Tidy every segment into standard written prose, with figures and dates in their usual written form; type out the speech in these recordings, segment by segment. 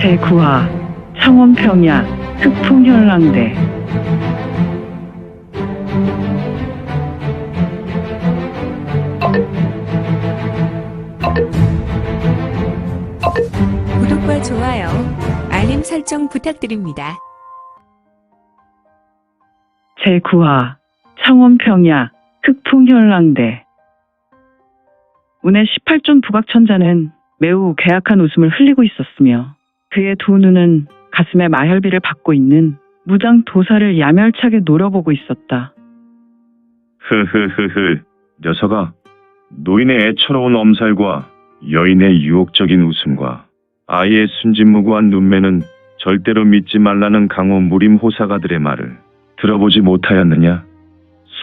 제9화 창원평야 흑풍현랑대. 구독과 좋아요, 알림 설정 부탁드립니다. 제9화 창원평야 흑풍현랑대. 운의 18존 부각천자는 매우 괴악한 웃음을 흘리고 있었으며 그의 두 눈은 가슴에 마혈비를 받고 있는 무장 도사를 야멸차게 노려보고 있었다. 흐흐흐흐, 녀석아. 노인의 애처로운 엄살과 여인의 유혹적인 웃음과 아이의 순진무구한 눈매는 절대로 믿지 말라는 강호 무림 호사가들의 말을 들어보지 못하였느냐?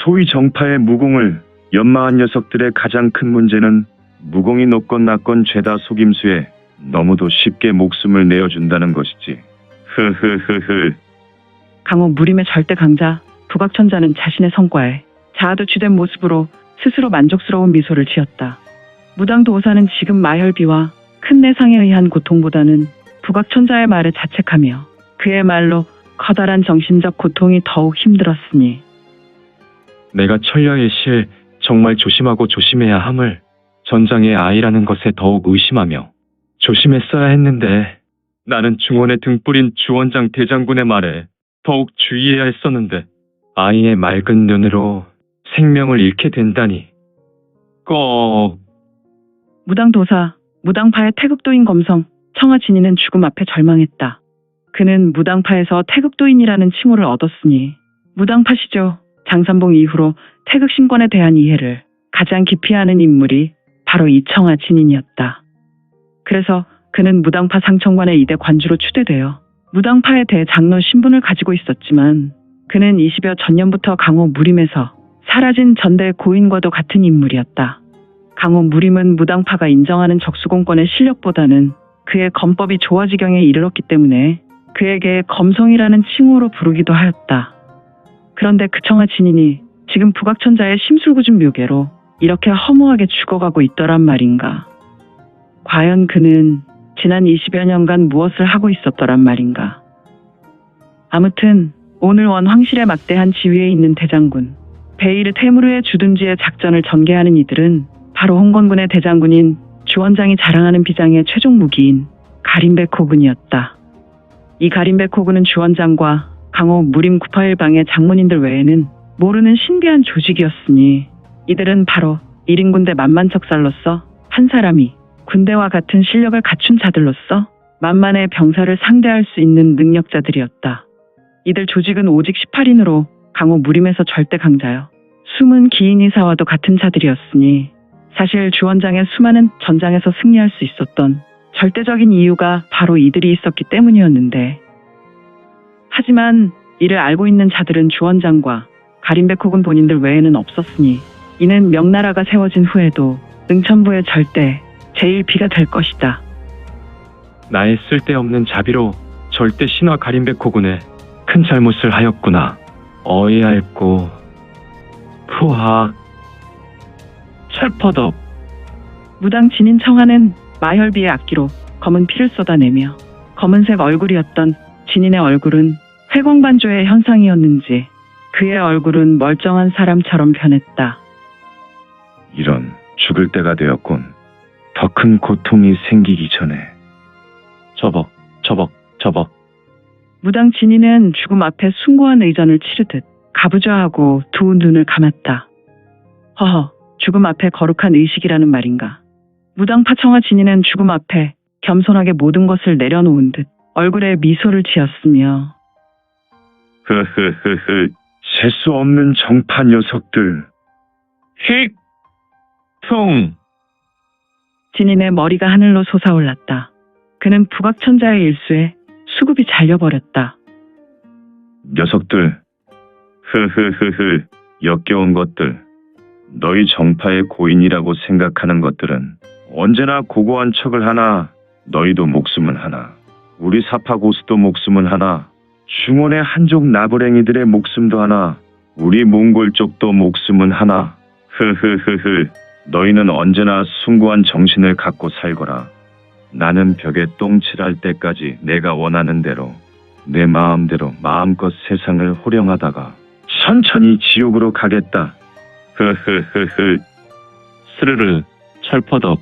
소위 정파의 무공을 연마한 녀석들의 가장 큰 문제는 무공이 높건 낮건 죄다 속임수에 너무도 쉽게 목숨을 내어준다는 것이지. 흐흐흐흐. 강호 무림의 절대 강자 부각천자는 자신의 성과에 자아도 쥐된 모습으로 스스로 만족스러운 미소를 지었다. 무당 도사는 지금 마혈비와 큰 내상에 의한 고통보다는 부각천자의 말을 자책하며 그의 말로 커다란 정신적 고통이 더욱 힘들었으니 내가 천녀의 시에 정말 조심하고 조심해야 함을 전장의 아이라는 것에 더욱 의심하며 조심했어야 했는데 나는 중원의 등불인 주원장 대장군의 말에 더욱 주의해야 했었는데 아이의 맑은 눈으로 생명을 잃게 된다니. 꼭. 무당 도사, 무당파의 태극도인 검성 청아 진이는 죽음 앞에 절망했다. 그는 무당파에서 태극도인이라는 칭호를 얻었으니 무당파시죠. 장산봉 이후로 태극 신권에 대한 이해를 가장 깊이 아는 인물이 바로 이 청아 진인이었다. 그래서 그는 무당파 상청관의 이대 관주로 추대되어 무당파의 대장로 신분을 가지고 있었지만 그는 20여 전년부터 강호 무림에서 사라진 전대 고인과도 같은 인물이었다. 강호 무림은 무당파가 인정하는 적수공권의 실력보다는 그의 검법이 조화지경에 이르렀기 때문에 그에게 검성이라는 칭호로 부르기도 하였다. 그런데 그 청아 진인이 지금 부각천자의 심술궂은 묘계로 이렇게 허무하게 죽어가고 있더란 말인가. 과연 그는 지난 20여 년간 무엇을 하고 있었더란 말인가. 아무튼 오늘 원 황실의 막대한 지위에 있는 대장군 베이르 테무르의 주둔지의 작전을 전개하는 이들은 바로 홍건군의 대장군인 주원장이 자랑하는 비장의 최종 무기인 가림백호군이었다. 이 가림백호군은 주원장과 강호 무림 981방의 장문인들 외에는 모르는 신비한 조직이었으니 이들은 바로 1인 군대 만만척살로서 한 사람이 군대와 같은 실력을 갖춘 자들로서 만만의 병사를 상대할 수 있는 능력자들이었다. 이들 조직은 오직 18인으로 강호 무림에서 절대 강자여 숨은 기인이사와도 같은 자들이었으니 사실 주원장의 수많은 전장에서 승리할 수 있었던 절대적인 이유가 바로 이들이 있었기 때문이었는데 하지만 이를 알고 있는 자들은 주원장과 가림백호군 본인들 외에는 없었으니 이는 명나라가 세워진 후에도 능천부의 절대 제1비가 될 것이다. 나의 쓸데없는 자비로 절대 신화 가림백호군에 큰 잘못을 하였구나. 어이없고 푸하 철퍼덕. 무당 진인 청하는 마혈비의 악기로 검은 피를 쏟아내며 검은색 얼굴이었던 진인의 얼굴은 회광반조의 현상이었는지 그의 얼굴은 멀쩡한 사람처럼 변했다. 이런, 죽을 때가 되었군. 더 큰 고통이 생기기 전에. 저벅. 무당 진인은 죽음 앞에 숭고한 의전을 치르듯 가부좌하고 두 눈을 감았다. 허허, 죽음 앞에 거룩한 의식이라는 말인가. 무당파 청아 진인은 죽음 앞에 겸손하게 모든 것을 내려놓은 듯 얼굴에 미소를 지었으며 흐흐흐흐, 셀수 없는 정파 녀석들. 힉! 퉁! 진인의 머리가 하늘로 솟아올랐다. 그는 부각천자의 일수에 수급이 잘려버렸다. 녀석들. 흐흐흐흐, 역겨운 것들. 너희 정파의 고인이라고 생각하는 것들은 언제나 고고한 척을 하나 너희도 목숨은 하나. 우리 사파고수도 목숨은 하나. 중원의 한족 나부랭이들의 목숨도 하나. 우리 몽골 쪽도 목숨은 하나. 흐흐흐흐. 너희는 언제나 숭고한 정신을 갖고 살거라. 나는 벽에 똥칠할 때까지 내가 원하는 대로 내 마음대로 마음껏 세상을 호령하다가 천천히 지옥으로 가겠다. 흐흐흐흐. 스르르, 철퍼덕.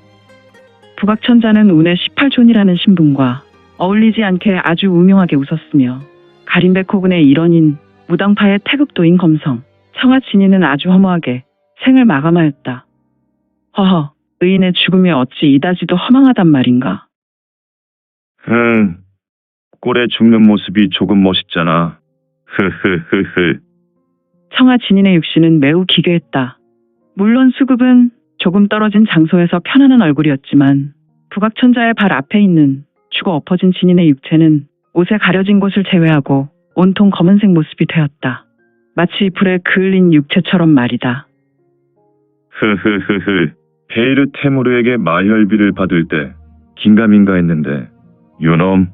북악천자는 운의 18존이라는 신분과 어울리지 않게 아주 우명하게 웃었으며 가림백호군의 일원인 무당파의 태극도인 검성, 청아진이는 아주 허무하게 생을 마감하였다. 허허, 의인의 죽음이 어찌 이다지도 허망하단 말인가. 꼴에 죽는 모습이 조금 멋있잖아. 흐흐흐흐. 청아진인의 육신은 매우 기괴했다. 물론 수급은 조금 떨어진 장소에서 편안한 얼굴이었지만 북악천자의 발 앞에 있는 죽어 엎어진 진인의 육체는 옷에 가려진 곳을 제외하고 온통 검은색 모습이 되었다. 마치 불에 그을린 육체처럼 말이다. 흐흐흐흐. 베이르 테무르에게 마혈비를 받을 때 긴가민가 했는데 요놈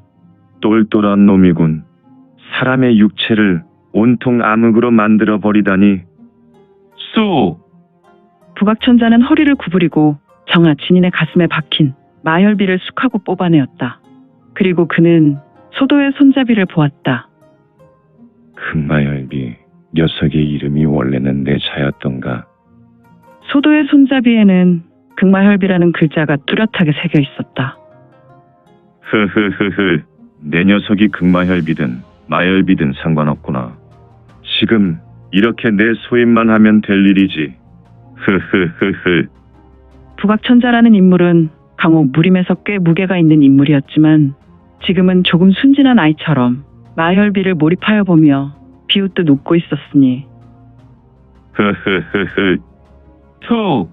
똘똘한 놈이군. 사람의 육체를 온통 암흑으로 만들어 버리다니. 수! 북악천자는 허리를 구부리고 정아 진인의 가슴에 박힌 마혈비를 쑥하고 뽑아내었다. 그리고 그는 소도의 손잡이를 보았다. 금마혈비 녀석의 이름이 원래는 내 자였던가. 소도의 손잡이에는 극마혈비라는 글자가 뚜렷하게 새겨 있었다. 흐흐흐흐. 내 녀석이 극마혈비든 마혈비든 상관없구나. 지금 이렇게 내 소임만 하면 될 일이지. 흐흐흐흐. 북악천자라는 인물은 강호 무림에서 꽤 무게가 있는 인물이었지만 지금은 조금 순진한 아이처럼 마혈비를 몰입하여 보며 비웃듯 웃고 있었으니. 흐흐흐흐. 투!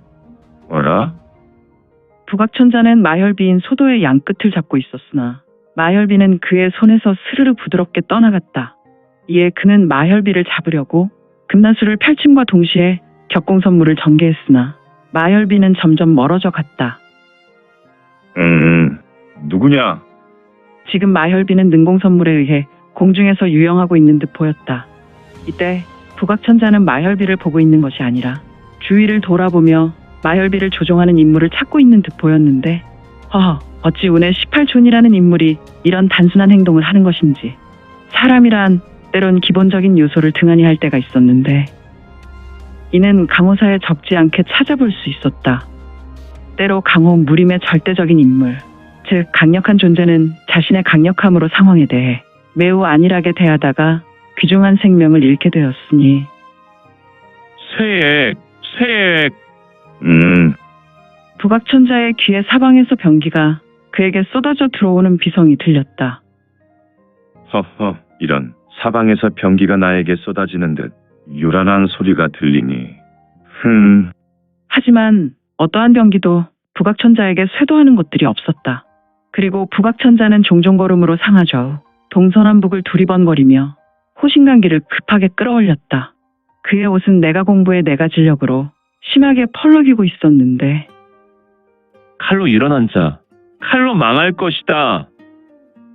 뭐라? 북악천자는 마혈비인 소도의 양끝을 잡고 있었으나 마혈비는 그의 손에서 스르르 부드럽게 떠나갔다. 이에 그는 마혈비를 잡으려고 금나수를 펼침과 동시에 격공선물을 전개했으나 마혈비는 점점 멀어져 갔다. 누구냐? 지금 마혈비는 능공선물에 의해 공중에서 유영하고 있는 듯 보였다. 이때 북악천자는 마혈비를 보고 있는 것이 아니라 주위를 돌아보며 마혈비를 조종하는 인물을 찾고 있는 듯 보였는데 어찌 운의 18존이라는 인물이 이런 단순한 행동을 하는 것인지. 사람이란 때론 기본적인 요소를 등한히 할 때가 있었는데 이는 강호사에 적지 않게 찾아볼 수 있었다. 때로 강호 무림의 절대적인 인물, 즉 강력한 존재는 자신의 강력함으로 상황에 대해 매우 안일하게 대하다가 귀중한 생명을 잃게 되었으니. 쇠액! 북악천자의 귀에 사방에서 병기가 그에게 쏟아져 들어오는 비성이 들렸다. 허허, 이런. 사방에서 병기가 나에게 쏟아지는 듯 요란한 소리가 들리니. 하지만 어떠한 병기도 북악천자에게 쇄도하는 것들이 없었다. 그리고 북악천자는 종종 걸음으로 상하좌우 동서남북을 두리번거리며 호신강기를 급하게 끌어올렸다. 그의 옷은 내가 공부의 내가 진력으로 심하게 펄럭이고 있었는데. 칼로 일어난 자, 칼로 망할 것이다.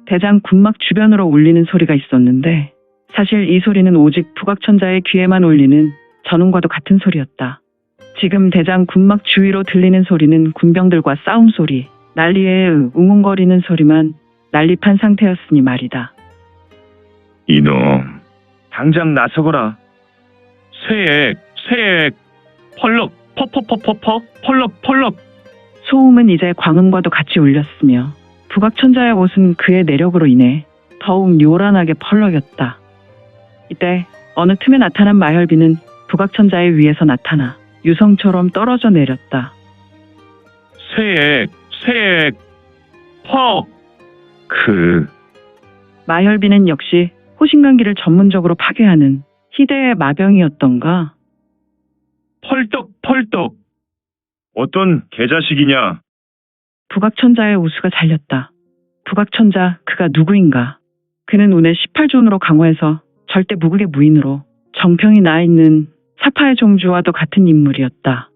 대장 군막 주변으로 울리는 소리가 있었는데 사실 이 소리는 오직 북악천자의 귀에만 울리는 전운과도 같은 소리였다. 지금 대장 군막 주위로 들리는 소리는 군병들과 싸움 소리, 난리에 웅웅거리는 소리만 난립한 상태였으니 말이다. 이놈, 당장 나서거라. 쇠액! 펄럭! 퍼퍼퍼퍼퍼! 펄럭! 소음은 이제 광음과도 같이 울렸으며 북악천자의 옷은 그의 내력으로 인해 더욱 요란하게 펄럭였다. 이때 어느 틈에 나타난 마혈비는 북악천자의 위에서 나타나 유성처럼 떨어져 내렸다. 쇠액! 퍽! 마혈비는 역시 호신강기를 전문적으로 파괴하는 희대의 마병이었던가. 펄떡! 어떤 개자식이냐? 북악천자의 우수가 잘렸다. 북악천자, 그가 누구인가? 그는 운의 18존으로 강화해서 절대 무극의 무인으로 정평이 나 있는 사파의 종주와도 같은 인물이었다.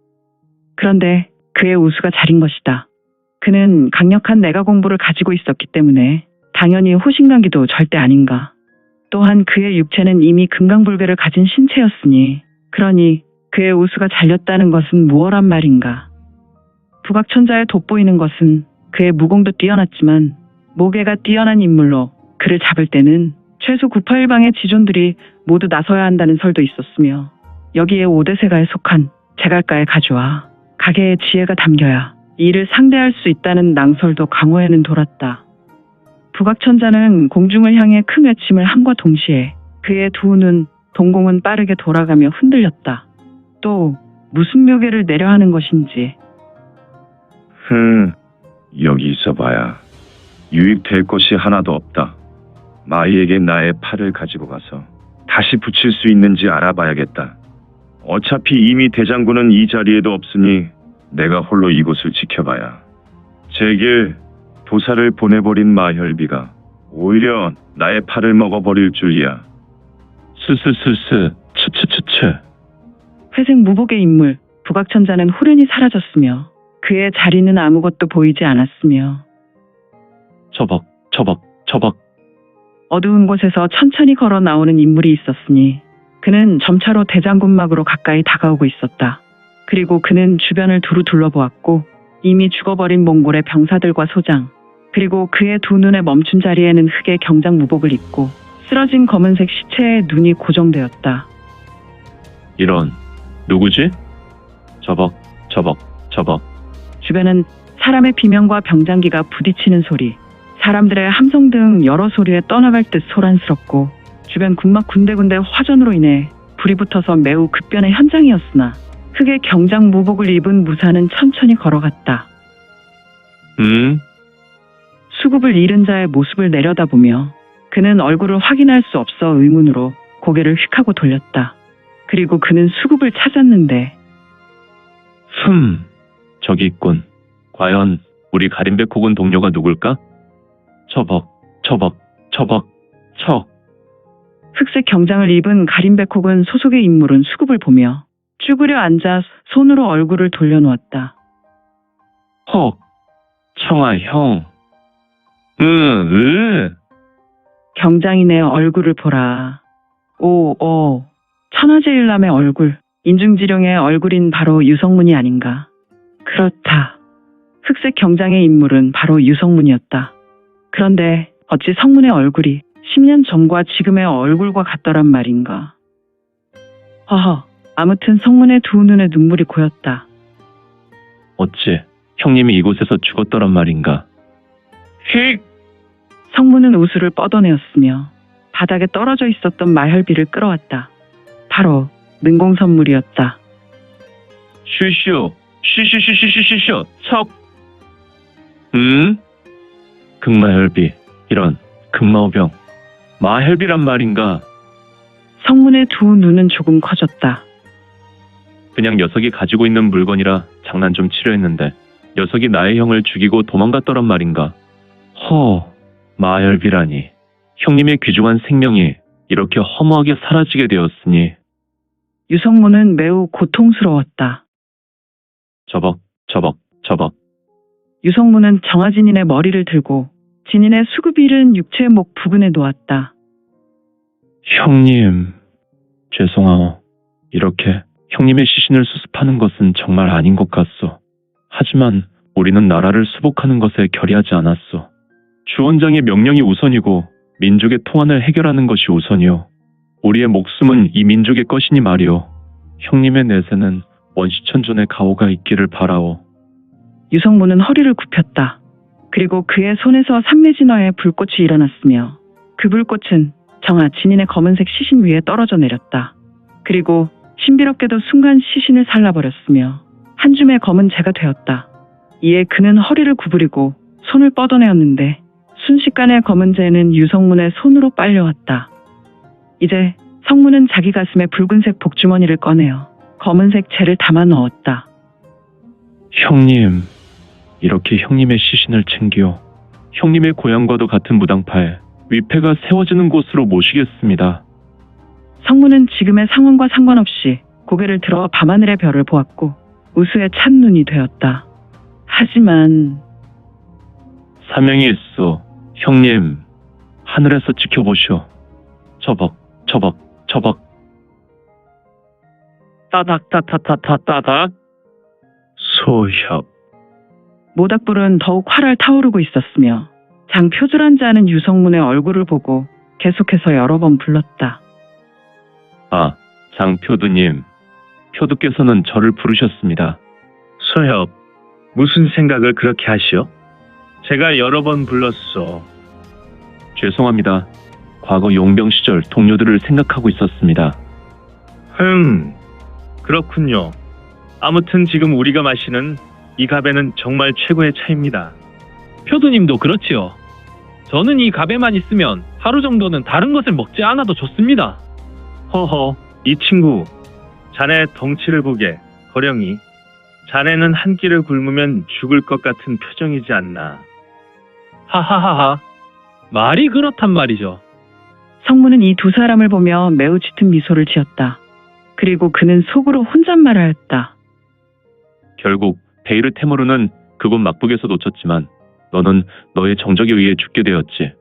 그런데 그의 우수가 잘인 것이다. 그는 강력한 내가 공부를 가지고 있었기 때문에 당연히 호신강기도 절대 아닌가. 또한 그의 육체는 이미 금강불배를 가진 신체였으니 그러니 그의 우수가 잘렸다는 것은 무엇란 말인가. 북악천자에 돋보이는 것은 그의 무공도 뛰어났지만 모계가 뛰어난 인물로 그를 잡을 때는 최소 981방의 지존들이 모두 나서야 한다는 설도 있었으며 여기에 오대세가에 속한 제갈가의 가주와 가계의 지혜가 담겨야 이를 상대할 수 있다는 낭설도 강호에는 돌았다. 북악천자는 공중을 향해 큰 외침을 함과 동시에 그의 두 눈, 동공은 빠르게 돌아가며 흔들렸다. 또 무슨 묘계를 내려 하는 것인지. 여기 있어봐야 유익될 것이 하나도 없다. 마이에게 나의 팔을 가지고 가서 다시 붙일 수 있는지 알아봐야겠다. 어차피 이미 대장군은 이 자리에도 없으니 내가 홀로 이곳을 지켜봐야 제길 도사를 보내버린 마혈비가 오히려 나의 팔을 먹어버릴 줄이야. 스스스스 추추추추. 회색 무복의 인물 북악천자는 후련히 사라졌으며 그의 자리는 아무것도 보이지 않았으며 저벅 저벅 저벅. 어두운 곳에서 천천히 걸어 나오는 인물이 있었으니 그는 점차로 대장군막으로 가까이 다가오고 있었다. 그리고 그는 주변을 두루 둘러보았고 이미 죽어버린 몽골의 병사들과 소장, 그리고 그의 두 눈에 멈춘 자리에는 흑의 경장 무복을 입고 쓰러진 검은색 시체에 눈이 고정되었다. 이런, 누구지? 저벅 저벅 저벅. 주변은 사람의 비명과 병장기가 부딪히는 소리, 사람들의 함성 등 여러 소리에 떠나갈 듯 소란스럽고 주변 군막 군데군데 화전으로 인해 불이 붙어서 매우 급변의 현장이었으나 흑의 경장 무복을 입은 무사는 천천히 걸어갔다. 수급을 잃은 자의 모습을 내려다보며 그는 얼굴을 확인할 수 없어 의문으로 고개를 휙하고 돌렸다. 그리고 그는 수급을 찾았는데 저기 있군. 과연 우리 가림백 혹은 동료가 누굴까? 저벅 저벅 저벅 척. 흑색 경장을 입은 가림백혹은 소속의 인물은 수급을 보며 쭈그려 앉아 손으로 얼굴을 돌려놓았다. 헉, 청아 형. 경장인의 얼굴을 보라. 오, 천하제일남의 얼굴, 인중지룡의 얼굴인 바로 유성문이 아닌가. 그렇다. 흑색 경장의 인물은 바로 유성문이었다. 그런데 어찌 성문의 얼굴이 10년 전과 지금의 얼굴과 같더란 말인가. 허허, 아무튼 성문의 두 눈에 눈물이 고였다. 어찌 형님이 이곳에서 죽었더란 말인가. 휙! 성문은 우수를 뻗어내었으며 바닥에 떨어져 있었던 마혈비를 끌어왔다. 바로 능공선물이었다. 슈슈 슈슈슈슈슈슈 척. 극마혈비, 이런 극마오병, 마혈비란 말인가. 성문의 두 눈은 조금 커졌다. 그냥 녀석이 가지고 있는 물건이라 장난 좀 치려했는데 녀석이 나의 형을 죽이고 도망갔더란 말인가. 마혈비라니. 형님의 귀중한 생명이 이렇게 허무하게 사라지게 되었으니. 유성문은 매우 고통스러웠다. 저벅 저벅 저벅. 유성문은 정화진인의 머리를 들고 진인의 수급이 잃은 육체의 목 부근에 놓았다. 형님, 죄송하오. 이렇게 형님의 시신을 수습하는 것은 정말 아닌 것 같소. 하지만 우리는 나라를 수복하는 것에 결의하지 않았소. 주원장의 명령이 우선이고 민족의 통한을 해결하는 것이 우선이오. 우리의 목숨은 이 민족의 것이니 말이오. 형님의 내세는 원시천존의 가호가 있기를 바라오. 유성문은 허리를 굽혔다. 그리고 그의 손에서 삼매진화의 불꽃이 일어났으며 그 불꽃은 정화 진인의 검은색 시신 위에 떨어져 내렸다. 그리고 신비롭게도 순간 시신을 살라버렸으며 한 줌의 검은 재가 되었다. 이에 그는 허리를 구부리고 손을 뻗어내었는데 순식간에 검은 재는 유성문의 손으로 빨려왔다. 이제 성문은 자기 가슴에 붉은색 복주머니를 꺼내어 검은색 재를 담아 넣었다. 형님, 이렇게 형님의 시신을 챙겨 형님의 고향과도 같은 무당파에 위패가 세워지는 곳으로 모시겠습니다. 성문은 지금의 상황과 상관없이 고개를 들어 밤하늘의 별을 보았고 우수의 찬눈이 되었다. 하지만 사명이 있어. 형님, 하늘에서 지켜보시오. 저벅 저벅 저벅. 따닥 따닥 따닥 따닥. 소협. 모닥불은 더욱 활활 타오르고 있었으며 장표주란지 아는 유성문의 얼굴을 보고 계속해서 여러 번 불렀다. 아, 장표두님. 표두께서는 저를 부르셨습니다. 소협, 무슨 생각을 그렇게 하시오? 제가 여러 번 불렀소. 죄송합니다. 과거 용병 시절 동료들을 생각하고 있었습니다. 그렇군요. 아무튼 지금 우리가 마시는 이 가베는 정말 최고의 차입니다. 표두님도 그렇지요. 저는 이 가베만 있으면 하루 정도는 다른 것을 먹지 않아도 좋습니다. 허허, 이 친구. 자네 덩치를 보게. 거령이. 자네는 한 끼를 굶으면 죽을 것 같은 표정이지 않나. 하하하하. 말이 그렇단 말이죠. 성문은 이 두 사람을 보며 매우 짙은 미소를 지었다. 그리고 그는 속으로 혼잣말을 하였다. 결국 베이르 테모르는 그곳 막북에서 놓쳤지만 너는 너의 정적에 의해 죽게 되었지.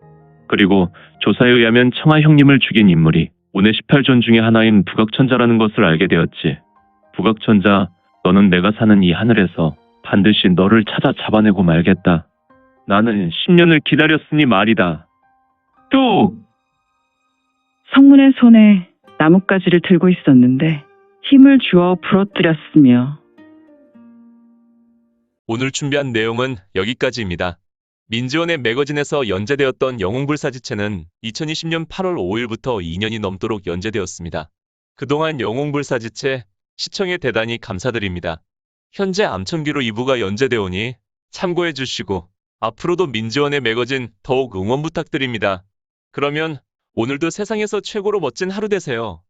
그리고 조사에 의하면 청하 형님을 죽인 인물이 운의 18존 중에 하나인 북악천자라는 것을 알게 되었지. 북악천자, 너는 내가 사는 이 하늘에서 반드시 너를 찾아 잡아내고 말겠다. 나는 10년을 기다렸으니 말이다. 뚝! 성문의 손에 나뭇가지를 들고 있었는데 힘을 주어 부러뜨렸으며 오늘 준비한 내용은 여기까지입니다. 민지원의 매거진에서 연재되었던 영웅불사지체는 2020년 8월 5일부터 2년이 넘도록 연재되었습니다. 그동안 영웅불사지체 시청에 대단히 감사드립니다. 현재 암천기로 2부가 연재되오니 참고해 주시고 앞으로도 민지원의 매거진 더욱 응원 부탁드립니다. 그러면 오늘도 세상에서 최고로 멋진 하루 되세요.